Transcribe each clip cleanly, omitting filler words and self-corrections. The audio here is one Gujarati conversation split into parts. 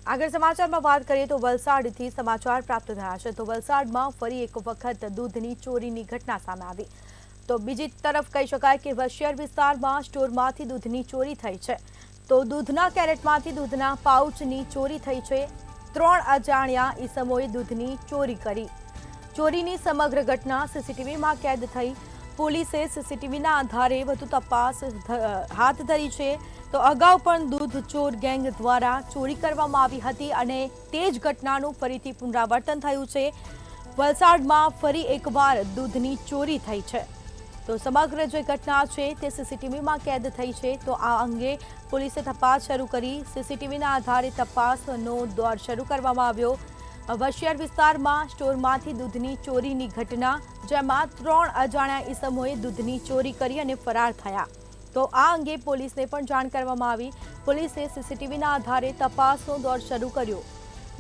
આગળ સમાચારમાં વાત કરીએ તો વલસાડથી સમાચાર પ્રાપ્ત થયા છે તો વલસાડમાં ફરી એક વખત દૂધની ચોરીની ઘટના સામે આવી તો બીજી તરફ કહી શકાય કે વશિયર વિસ્તારમાં સ્ટોરમાંથી દૂધની ચોરી થઈ છે તો દૂધના કેરેટમાંથી દૂધના પાઉચની ચોરી થઈ છે 3 અજાણ્યા ઈસમોએ દૂધની ચોરી કરી ચોરીની સમગ્ર ઘટના સીસીટીવીમાં કેદ થઈ પોલીસે સીસીટીવીના આધારે વધુ તપાસ હાથ ધરી છે તો અગાઉ પણ દૂધ ચોર ગેંગ દ્વારા ચોરી કરવામાં આવી હતી અને તે જ ઘટનાનું ફરીથી પુનરાવર્તન થયું છે વલસાડમાં ફરી એકવાર દૂધની ચોરી થઈ છે તો સમગ્ર જે ઘટના છે તે સીસીટીવીમાં કેદ થઈ છે તો આ અંગે પોલીસે તપાસ શરૂ કરી સીસીટીવીના આધારે તપાસનો દોર શરૂ કરવામાં આવ્યો વશિયર વિસ્તારમાં સ્ટોરમાંથી દૂધની ચોરીની ઘટના જેમાં 3 અજાણ્યા ઈસમોએ દૂધની ચોરી કરી અને ફરાર થયા તો આ અંગે પોલીસને પણ જાણ કરવામાં આવી પોલીસે સીસીટીવીના આધારે તપાસનો દોર શરૂ કર્યો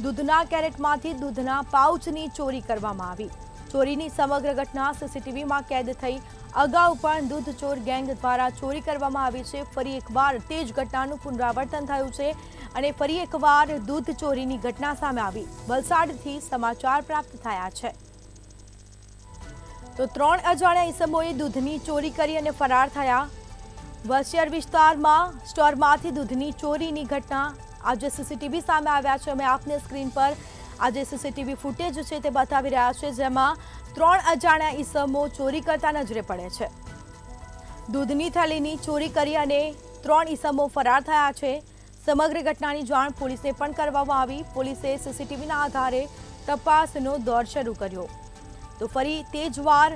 દૂધના કેરેટમાંથી દૂધના પાઉચની ચોરી કરવામાં આવી ચોરીની સમગ્ર ઘટના સીસીટીવીમાં કેદ થઈ અગાઉ પણ દૂધ ચોર ગેંગ દ્વારા ચોરી કરવામાં આવી છે ફરી એકવાર તે જ ઘટનાનું પુનરાવર્તન થયું છે અને ફરી એકવાર દૂધ ચોરીની ઘટના સામે આવી વલસાડથી સમાચાર પ્રાપ્ત થયા છે તો 3 અજાણ્યા ઈસમોએ દૂધની ચોરી કરી અને ફરાર થયા વશિયર વિસ્તારમાં સ્ટોરમાંથી દૂધની ચોરીની ઘટના આજે સીસીટીવી સામે આવ્યા છે અમે આપને સ્ક્રીન પર આજે સીસીટીવી ફૂટેજ છે તે બતાવી રહ્યા છે જેમાં 3 અજાણ્યા ઈસમો ચોરી કરતા નજરે પડે છે દૂધની થેલીની ચોરી કરી અને 3 ઈસમો ફરાર થયા છે સમગ્ર ઘટનાની જાણ પોલીસને પણ કરવામાં આવી પોલીસે સીસીટીવીના આધારે તપાસનો દોર શરૂ કર્યો તો ફરી તે જ વાર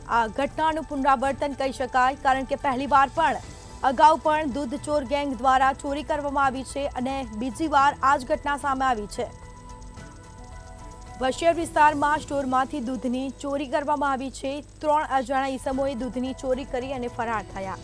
આ ઘટનાનું પુનરાવર્તન કહી શકાય કારણ કે પહેલીવાર પણ અગાઉ પણ દૂધ ચોર ગેંગ દ્વારા ચોરી કરવામાં આવી છે અને બીજી વાર આ જ ઘટના સામે આવી છે વશિયર વિસ્તારમાં સ્ટોરમાંથી દૂધની ચોરી કરવામાં આવી છે 3 અજાણ્યા ઈસમોએ દૂધની ચોરી કરી અને ફરાર થયા